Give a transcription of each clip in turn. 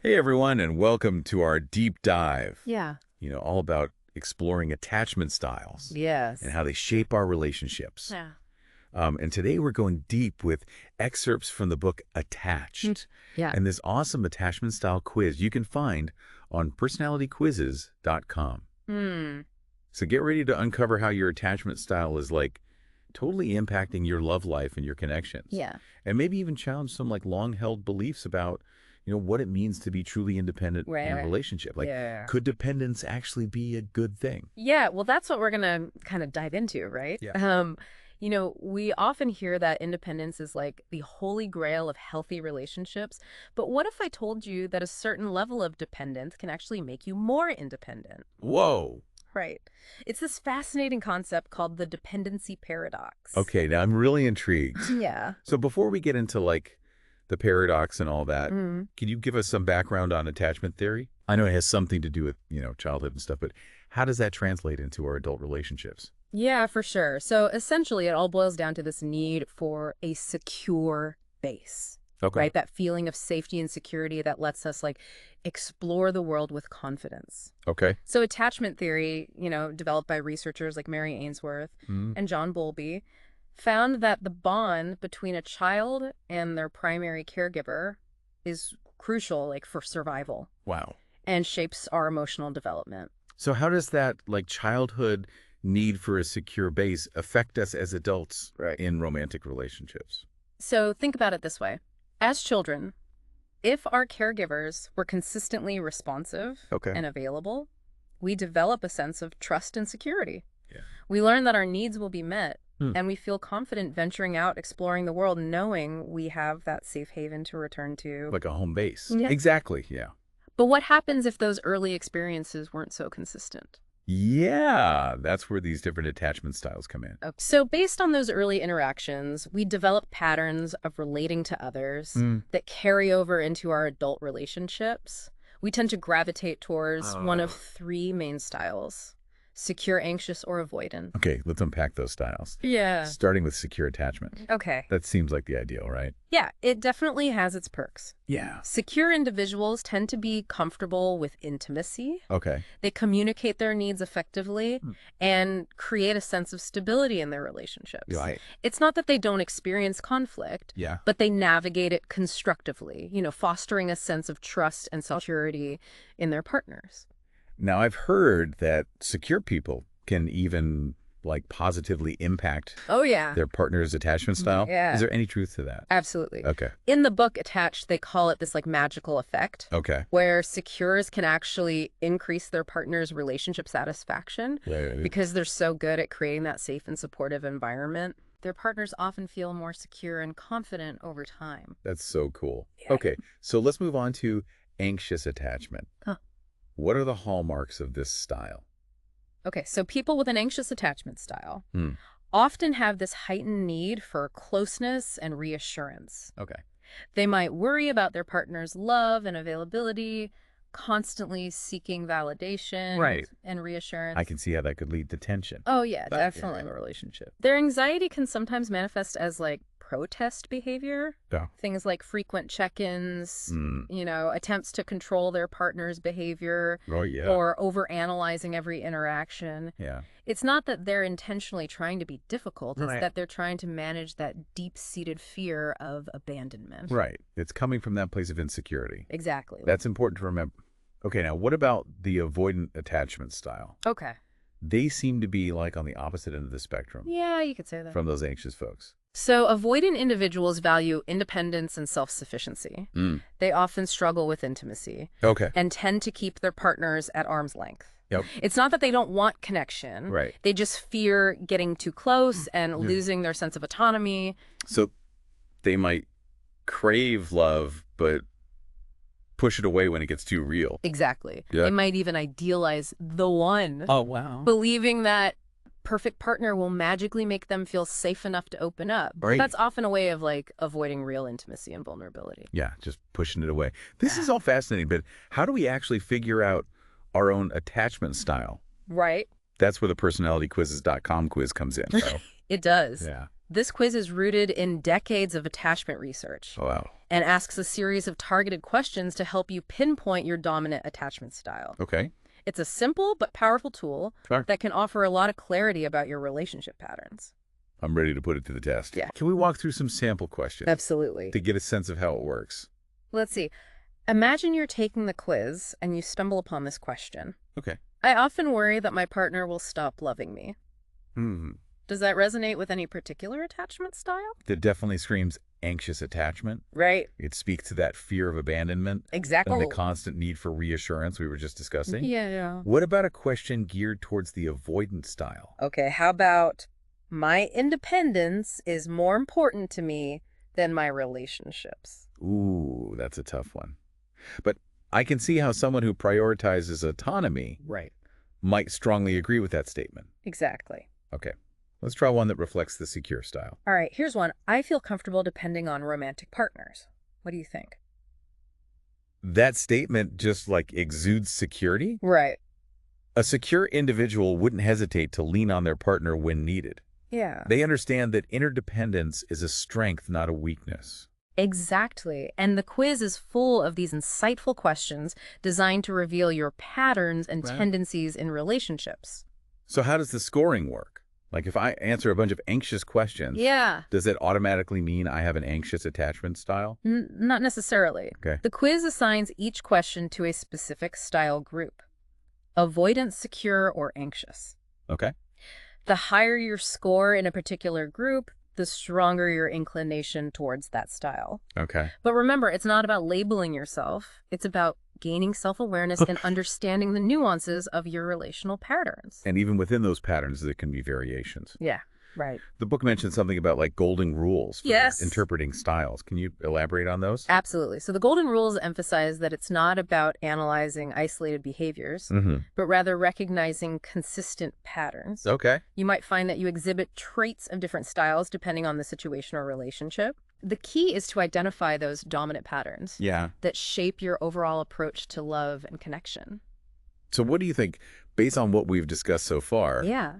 Hey everyone, and welcome to our deep dive. Yeah. All about exploring attachment styles and Yes. how they shape our relationships. Yeah. And today we're going deep with excerpts from the book Attached, Yeah. and this awesome attachment style quiz you can find on personalityquizzes.com. Hmm. So get ready to uncover how your attachment style is totally impacting your love life and your connections. Yeah. And maybe even challenge some long-held beliefs about what it means to be truly independent in a Right. relationship. Yeah. Could dependence actually be a good thing? Yeah. Well, that's what we're gonna kind of dive into, right? Yeah. We often hear that independence is like the holy grail of healthy relationships. But what if I told you that a certain level of dependence can actually make you more independent? Whoa. Right. It's this fascinating concept called the dependency paradox. Okay, now I'm really intrigued. Yeah. So before we get into the paradox and all that, Mm. can you give us some background on attachment theory? I know it has something to do with, childhood and stuff, but how does that translate into our adult relationships? Yeah, for sure. So essentially, it all boils down to this need for a secure base, Okay. right? That feeling of safety and security that lets us explore the world with confidence. Okay. So attachment theory, developed by researchers like Mary Ainsworth Mm. and John Bowlby, found that the bond between a child and their primary caregiver is crucial, for survival Wow. and shapes our emotional development. So how does that childhood need for a secure base affect us as adults in romantic relationships? So think about it this way. As children, if our caregivers were consistently responsive Okay. and available, we develop a sense of trust and security. Yeah. We learn that our needs will be met, Hmm. and we feel confident venturing out, exploring the world, knowing we have that safe haven to return to. Like a home base. Yeah. Exactly, yeah. But what happens if those early experiences weren't so consistent? Yeah, that's where these different attachment styles come in. Okay. So based on those early interactions, we develop patterns of relating to others that carry over into our adult relationships. We tend to gravitate towards one of three main styles: secure, anxious, or avoidant. Okay, let's unpack those styles. Yeah. Starting with secure attachment. Okay. That seems like the ideal, right? Yeah, it definitely has its perks. Yeah. Secure individuals tend to be comfortable with intimacy. Okay. They communicate their needs effectively and create a sense of stability in their relationships. Right. It's not that they don't experience conflict, Yeah. but they navigate it constructively, fostering a sense of trust and security in their partners. Now, I've heard that secure people can even positively impact Oh, yeah. their partner's attachment style. Yeah. Is there any truth to that? Absolutely. Okay. In the book Attached, they call it this magical effect, Okay. where secures can actually increase their partner's relationship satisfaction Right. because they're so good at creating that safe and supportive environment. Their partners often feel more secure and confident over time. That's so cool. Yeah. Okay, so let's move on to anxious attachment. Huh. What are the hallmarks of this style? Okay, so people with an anxious attachment style Hmm. often have this heightened need for closeness and reassurance. Okay. They might worry about their partner's love and availability, constantly seeking validation Right. and reassurance. I can see how that could lead to tension. Oh, yeah, But, definitely. in a relationship. Their anxiety can sometimes manifest as protest behavior. Yeah. Things like frequent check-ins, Mm. attempts to control their partner's behavior, Oh, yeah. or overanalyzing every interaction. Yeah. It's not that they're intentionally trying to be difficult. It's Right. that they're trying to manage that deep-seated fear of abandonment. Right. It's coming from that place of insecurity. Exactly. That's important to remember. Okay, now what about the avoidant attachment style? Okay. They seem to be on the opposite end of the spectrum Yeah, you could say that. from those anxious folks. So avoidant individuals value independence and self-sufficiency. Mm. They often struggle with intimacy Okay. and tend to keep their partners at arm's length. Yep. It's not that they don't want connection. Right. They just fear getting too close and losing their sense of autonomy. So they might crave love, but push it away when it gets too real. Exactly. Yeah. They might even idealize the one, Oh, wow. believing that perfect partner will magically make them feel safe enough to open up. Right. That's often a way of avoiding real intimacy and vulnerability. Yeah, just pushing it away. This is all fascinating, but how do we actually figure out our own attachment style? Right. That's where the personalityquizzes.com quiz comes in. So, It does. yeah. This quiz is rooted in decades of attachment research Oh, wow. and asks a series of targeted questions to help you pinpoint your dominant attachment style. Okay. It's a simple but powerful tool Sure. that can offer a lot of clarity about your relationship patterns. I'm ready to put it to the test. Yeah. Can we walk through some sample questions Absolutely. to get a sense of how it works? Let's see. Imagine you're taking the quiz and you stumble upon this question. Okay. I often worry that my partner will stop loving me. Hmm. Does that resonate with any particular attachment style? That definitely screams anxious attachment. Right. It speaks to that fear of abandonment Exactly. and the constant need for reassurance we were just discussing. Yeah. What about a question geared towards the avoidant style? Okay, how about my independence is more important to me than my relationships? Ooh, that's a tough one. But I can see how someone who prioritizes autonomy Right. might strongly agree with that statement. Exactly. Okay, let's try one that reflects the secure style. All right, here's one. I feel comfortable depending on romantic partners. What do you think? That statement just like exudes security. Right. A secure individual wouldn't hesitate to lean on their partner when needed. Yeah. They understand that interdependence is a strength, not a weakness. Exactly. And the quiz is full of these insightful questions designed to reveal your patterns and Right. tendencies in relationships. So how does the scoring work? Like if I answer a bunch of anxious questions, Yeah. does that automatically mean I have an anxious attachment style? Not necessarily. Okay. The quiz assigns each question to a specific style group: avoidant, secure, or anxious. Okay. The higher your score in a particular group, the stronger your inclination towards that style. Okay. But remember, it's not about labeling yourself. It's about gaining self-awareness and understanding the nuances of your relational patterns. And even within those patterns, there can be variations. Yeah, right. The book mentioned something about like golden rules for Yes. interpreting styles. Can you elaborate on those? Absolutely. So the golden rules emphasize that it's not about analyzing isolated behaviors, Mm-hmm. but rather recognizing consistent patterns. Okay. You might find that you exhibit traits of different styles depending on the situation or relationship. The key is to identify those dominant patterns Yeah. that shape your overall approach to love and connection. So what do you think, based on what we've discussed so far, Yeah.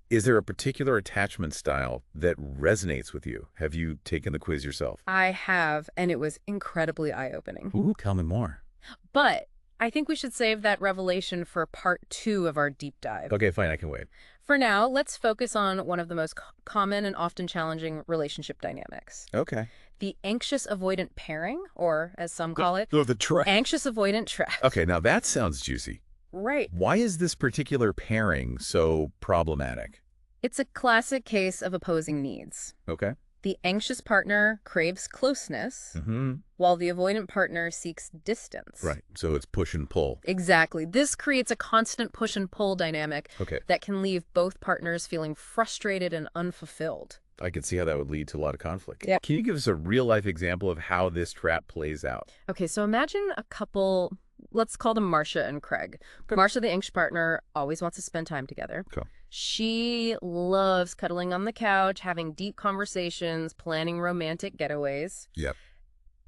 is there a particular attachment style that resonates with you? Have you taken the quiz yourself? I have, and it was incredibly eye-opening. Ooh, tell me more. But I think we should save that revelation for part 2 of our deep dive. Okay, fine, I can wait. For now, let's focus on one of the most common and often challenging relationship dynamics: Okay. the anxious avoidant pairing, or as some call it, the trap. anxious avoidant trap. Okay, now that sounds juicy. Right. Why is this particular pairing so problematic? It's a classic case of opposing needs. Okay. The anxious partner craves closeness, Mm-hmm. while the avoidant partner seeks distance. Right, so it's push and pull. Exactly. This creates a constant push and pull dynamic Okay, that can leave both partners feeling frustrated and unfulfilled. I can see how that would lead to a lot of conflict. Yeah. Can you give us a real-life example of how this trap plays out? Okay, so imagine a couple, let's call them Marcia and Craig. Marcia, the anxious partner, always wants to spend time together. Cool. She loves cuddling on the couch, having deep conversations, planning romantic getaways. Yep.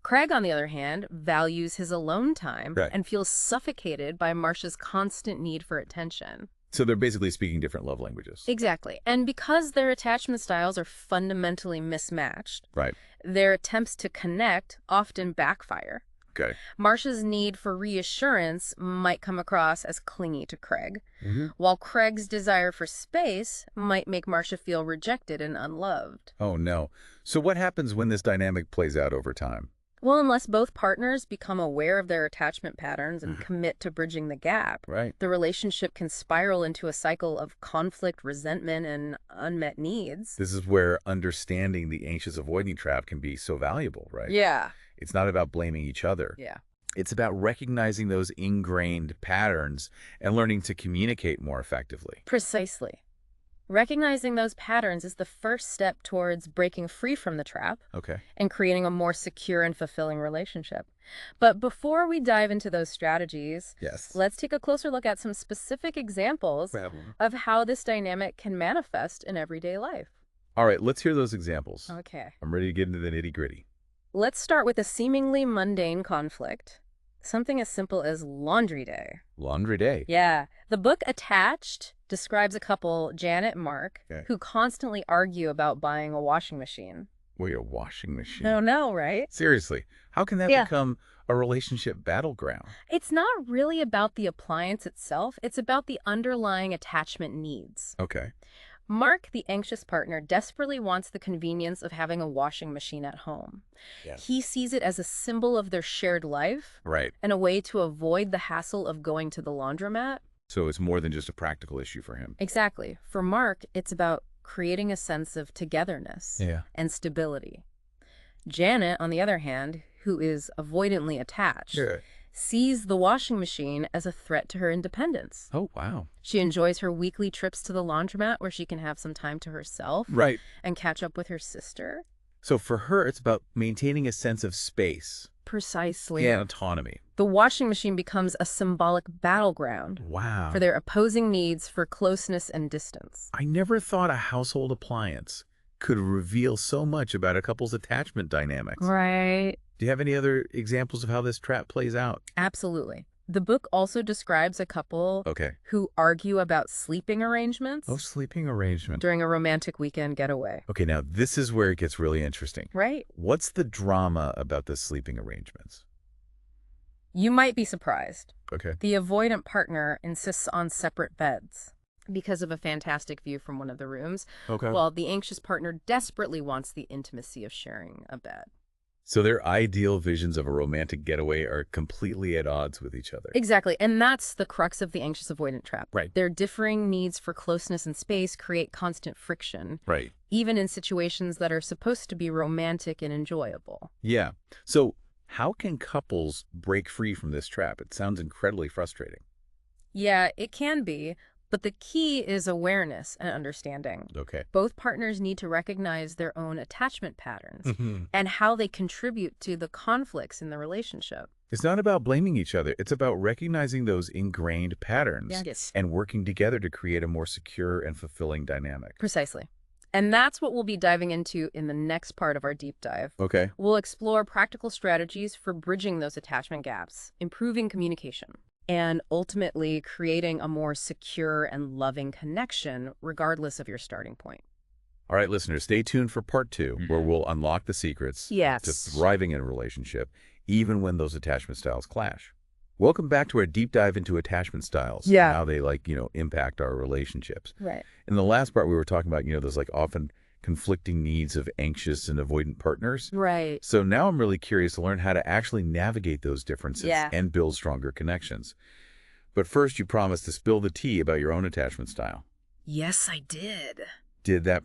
Craig, on the other hand, values his alone time Right. and feels suffocated by Marcia's constant need for attention. So they're basically speaking different love languages. Exactly. And because their attachment styles are fundamentally mismatched, Right. their attempts to connect often backfire. Okay. Marcia's need for reassurance might come across as clingy to Craig, Mm-hmm. while Craig's desire for space might make Marcia feel rejected and unloved. Oh, no. So what happens when this dynamic plays out over time? Well, unless both partners become aware of their attachment patterns and commit to bridging the gap, Right. the relationship can spiral into a cycle of conflict, resentment, and unmet needs. This is where understanding the anxious avoiding trap can be so valuable, right? Yeah. It's not about blaming each other. Yeah. It's about recognizing those ingrained patterns and learning to communicate more effectively. Precisely. Recognizing those patterns is the first step towards breaking free from the trap Okay. and creating a more secure and fulfilling relationship. But before we dive into those strategies, Yes. let's take a closer look at some specific examples of how this dynamic can manifest in everyday life. All right, let's hear those examples. Okay. I'm ready to get into the nitty-gritty. Let's start with a seemingly mundane conflict. Something as simple as laundry day. Laundry day. Yeah. The book Attached describes a couple, Janet and Mark, Okay. who constantly argue about buying a washing machine. Wait, a washing machine? I don't know, right? Seriously, how can that Yeah. become a relationship battleground? It's not really about the appliance itself. It's about the underlying attachment needs. Okay. Mark, the anxious partner, desperately wants the convenience of having a washing machine at home. Yeah. He sees it as a symbol of their shared life Right. and a way to avoid the hassle of going to the laundromat. So it's more than just a practical issue for him. Exactly. For Mark, it's about creating a sense of togetherness Yeah. and stability. Janet, on the other hand, who is avoidantly attached, sees the washing machine as a threat to her independence. Oh, wow. She enjoys her weekly trips to the laundromat where she can have some time to herself Right. and catch up with her sister. So for her, it's about maintaining a sense of space Precisely. and autonomy. The washing machine becomes a symbolic battleground Wow. for their opposing needs for closeness and distance. I never thought a household appliance could reveal so much about a couple's attachment dynamics. Right. Do you have any other examples of how this trap plays out? Absolutely. The book also describes a couple who argue about sleeping arrangements Oh, sleeping arrangement. during a romantic weekend getaway. Okay, now this is where it gets really interesting. Right? What's the drama about the sleeping arrangements? You might be surprised. Okay. The avoidant partner insists on separate beds because of a fantastic view from one of the rooms, while the anxious partner desperately wants the intimacy of sharing a bed. So their ideal visions of a romantic getaway are completely at odds with each other. Exactly. And that's the crux of the anxious avoidant trap. Right. Their differing needs for closeness and space create constant friction, Right. even in situations that are supposed to be romantic and enjoyable. Yeah. So how can couples break free from this trap? It sounds incredibly frustrating. Yeah, it can be. But the key is awareness and understanding. Okay. Both partners need to recognize their own attachment patterns and how they contribute to the conflicts in the relationship. It's not about blaming each other. It's about recognizing those ingrained patterns and working together to create a more secure and fulfilling dynamic. Precisely. And that's what we'll be diving into in the next part of our deep dive. Okay. We'll explore practical strategies for bridging those attachment gaps, improving communication, and ultimately creating a more secure and loving connection regardless of your starting point. All right, listeners, stay tuned for part 2, where we'll unlock the secrets to thriving in a relationship, even when those attachment styles clash. Welcome back to our deep dive into attachment styles, and how they impact our relationships. Right. In the last part, we were talking about, those often conflicting needs of anxious and avoidant partners. Right. So now I'm really curious to learn how to actually navigate those differences and build stronger connections. But first, you promised to spill the tea about your own attachment style. Yes, I did. Did that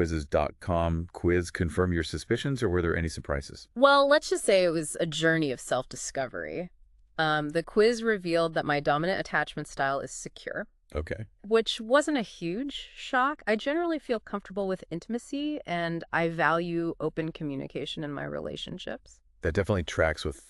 personalityquizzes.com quiz confirm your suspicions, or were there any surprises? Well, let's just say it was a journey of self-discovery. The quiz revealed that my dominant attachment style is secure. Okay. Which wasn't a huge shock. I generally feel comfortable with intimacy, and I value open communication in my relationships. That definitely tracks with,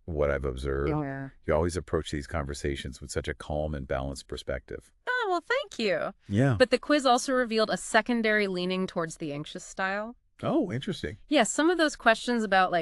what I've observed. Oh, yeah. You always approach these conversations with such a calm and balanced perspective. Oh, well, thank you. Yeah. But the quiz also revealed a secondary leaning towards the anxious style. Oh, interesting. Yes, some of those questions about,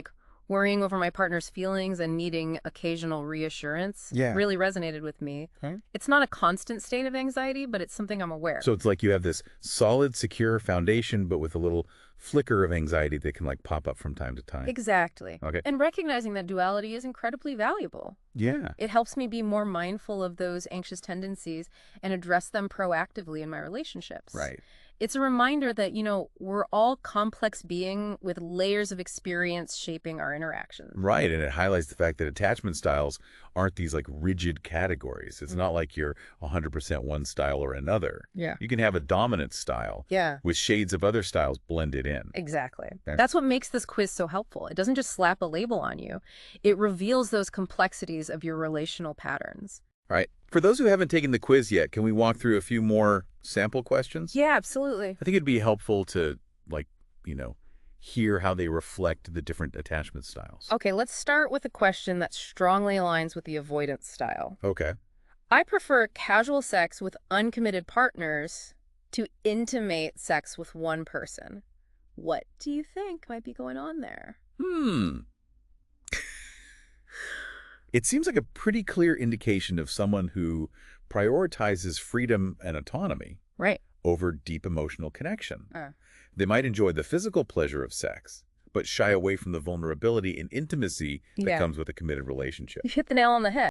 worrying over my partner's feelings and needing occasional reassurance really resonated with me. Okay. It's not a constant state of anxiety, but it's something I'm aware of. So it's like you have this solid, secure foundation, but with a little flicker of anxiety that can pop up from time to time. Exactly. Okay. And recognizing that duality is incredibly valuable. Yeah. It helps me be more mindful of those anxious tendencies and address them proactively in my relationships. Right. It's a reminder that, we're all complex beings with layers of experience shaping our interactions. Right, and it highlights the fact that attachment styles aren't these rigid categories. It's not like you're 100% one style or another. Yeah. You can have a dominant style with shades of other styles blended in. Exactly. Okay. That's what makes this quiz so helpful. It doesn't just slap a label on you. It reveals those complexities of your relational patterns. All right. For those who haven't taken the quiz yet, can we walk through a few more sample questions? Yeah, absolutely. I think it'd be helpful to, hear how they reflect the different attachment styles. Okay, let's start with a question that strongly aligns with the avoidance style. Okay. I prefer casual sex with uncommitted partners to intimate sex with one person. What do you think might be going on there? It seems like a pretty clear indication of someone who prioritizes freedom and autonomy over deep emotional connection. They might enjoy the physical pleasure of sex, but shy away from the vulnerability and intimacy that comes with a committed relationship. You hit the nail on the head.